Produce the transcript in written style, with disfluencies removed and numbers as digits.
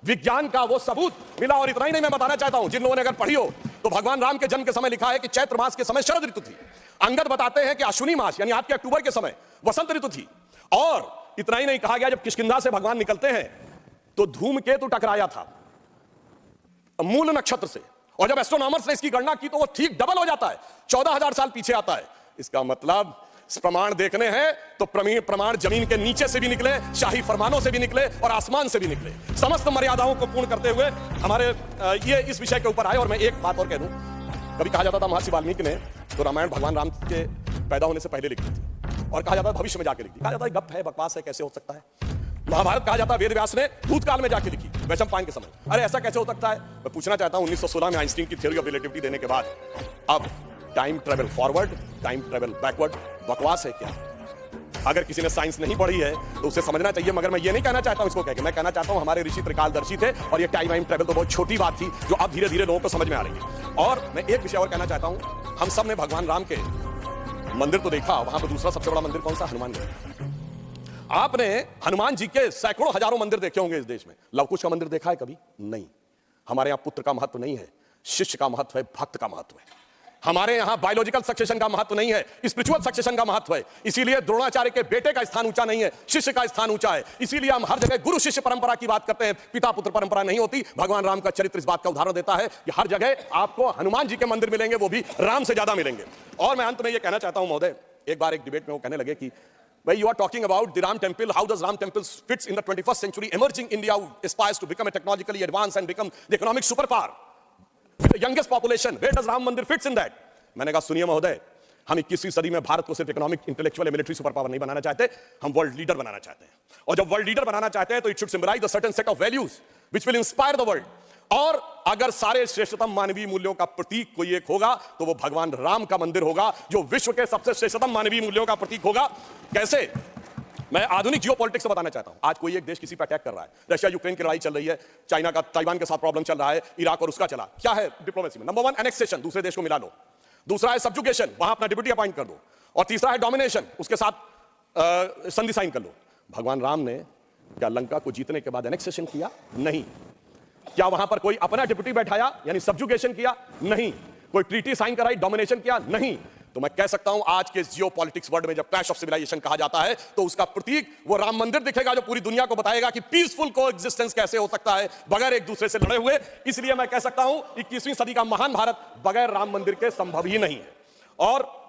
विज्ञान का वो सबूत मिला। और इतना ही नहीं, मैं बताना चाहता हूं, जिन लोगों ने अगर पढ़ी हो तो भगवान राम के जन्म के समय लिखा है कि चैत्र मास के समय शरद ऋतु थी। अंगद बताते हैं कि अश्विनी मास यानी आपके अक्टूबर के समय वसंत ऋतु थी। और इतना ही नहीं कहा गया, जब किष्किंधा से भगवान निकलते हैं तो धूमकेतु टकराया था मूल नक्षत्र से, और जब एस्ट्रोनॉमर्स ने इसकी गणना की तो वो ठीक डबल हो जाता है, 14,000 साल पीछे आता है। इसका मतलब प्रमाण देखने हैं तो प्रमाण जमीन के नीचे से भी निकले, शाही फरमानों से भी निकले और आसमान से भी निकले। समस्त मर्यादाओं को पूर्ण करते हुए हमारे ये इस विषय के ऊपर आए। और मैं एक बात और कह दूं, कभी कहा जाता था महर्षि वाल्मीकि ने तो रामायण भगवान राम के पैदा होने से पहले लिखी थी, और कहा जाता है भविष्य में जाके लिखी। कहा जाता है गप है, बकवास है, कैसे हो सकता है। महाभारत कहा जाता है वेद व्यास ने भूतकाल में जाके लिखी, वैशंपायन के समय। अरे ऐसा कैसे हो सकता है? मैं पूछना चाहता हूं, 1916 में आइंस्टीन की थ्योरी ऑफ रिलेटिविटी देने के बाद अब time travel forward, time travel backward बकवास है क्या? अगर किसी ने साइंस नहीं पढ़ी है तो उसे समझना चाहिए। मगर मैं ये नहीं कहना चाहता हूं इसको कहकर, मैं कहना चाहता हूं हमारे ऋषि त्रिकालदर्शी थे, और ये टाइम ट्रेवल तो बहुत छोटी बात थी जो अब धीरे धीरे लोगों को समझ में आ रही है। और मैं एक विषय और कहना चाहता हूं, हम सब ने भगवान राम के मंदिर तो देखा, वहां पर दूसरा सबसे बड़ा मंदिर कौन सा? हनुमानगढ़। आपने हनुमान जी के सैकड़ों हजारों मंदिर देखे होंगे इस देश में, लवकुश का मंदिर देखा है कभी? नहीं। हमारे यहां पुत्र का महत्व नहीं है, शिष्य का महत्व है, भक्त का महत्व है। हमारे यहां बायोलॉजिकल सक्सेशन का महत्व नहीं है, स्पिरिचुअल सक्सेशन का महत्व है। इसीलिए द्रोणाचार्य के बेटे का स्थान ऊंचा नहीं है, शिष्य का स्थान ऊंचा है। इसीलिए हम हर जगह गुरु शिष्य परंपरा की बात करते हैं, पिता पुत्र परंपरा नहीं होती। भगवान राम का चरित्र इस बात का उदाहरण देता है कि हर जगह आपको हनुमान जी के मंदिर मिलेंगे, वो भी राम से ज्यादा मिलेंगे। और मैं अंत में यह कहना चाहता हूं महोदय, एक बार एक डिबेट में वो कहने लगे कि भाई you are talking about the Ram temple, how does Ram temple fits in the 21st century emerging India who aspires to become a technologically advanced and become the economic superpower with the youngest population, where does Ram Mandir fits in that? मैंने कहा सुनिए महोदय, हम 21वीं सदी में भारत को सिर्फ economic, intellectual, military super power नहीं बनाना चाहते, हम वर्ल्ड लीडर बनाना चाहते हैं। और जब वर्ल्ड लीडर बनाना चाहते हैं तो it should symbolise a certain set of values which will inspire the world. और अगर सारे श्रेष्ठतम मानवीय मूल्यों का प्रतीक कोई एक होगा तो वो भगवान राम का मंदिर होगा, जो विश्व के सबसे श्रेष्ठतम मानवीय मूल्यों का प्रतीक होगा। कैसे? मैं आधुनिक जियोपॉलिटिक्स से बताना चाहता हूं। आज कोई एक देश किसी पर अटैक कर रहा है, रशिया यूक्रेन की लड़ाई चल रही है, चाइना का ताइवान के साथ प्रॉब्लम चल रहा है, इराक और उसका चला। क्या है डिप्लोमेसी में? नंबर 1 एनेक्सेशन, दूसरे देश को मिला लो। दूसरा है सब्जुगेशन, वहां अपना डिप्यूटी अपॉइंट कर दो। और तीसरा है डोमिनेशन, उसके साथ संधि साइन कर लो। भगवान राम ने क्या लंका को जीतने के बाद एनेक्सेशन किया? नहीं। क्या वहां पर कोई अपना डिप्यूटी बैठाया यानी सब्जुगेशन किया? नहीं। कोई ट्रीटी साइन कराई, डोमिनेशन किया? नहीं। तो मैं कह सकता हूं आज के जियोपॉलिटिक्स वर्ल्ड में जब क्लैश ऑफ सिविलाइजेशन कहा जाता है तो उसका प्रतीक वो राम मंदिर दिखेगा, जो पूरी दुनिया को बताएगा कि पीसफुल कोएग्जिस्टेंस कैसे हो सकता है बगैर एक दूसरे से लड़े हुए। इसलिए मैं कह सकता हूं 21वीं सदी का महान भारत बगैर राम मंदिर के संभव ही नहीं है। और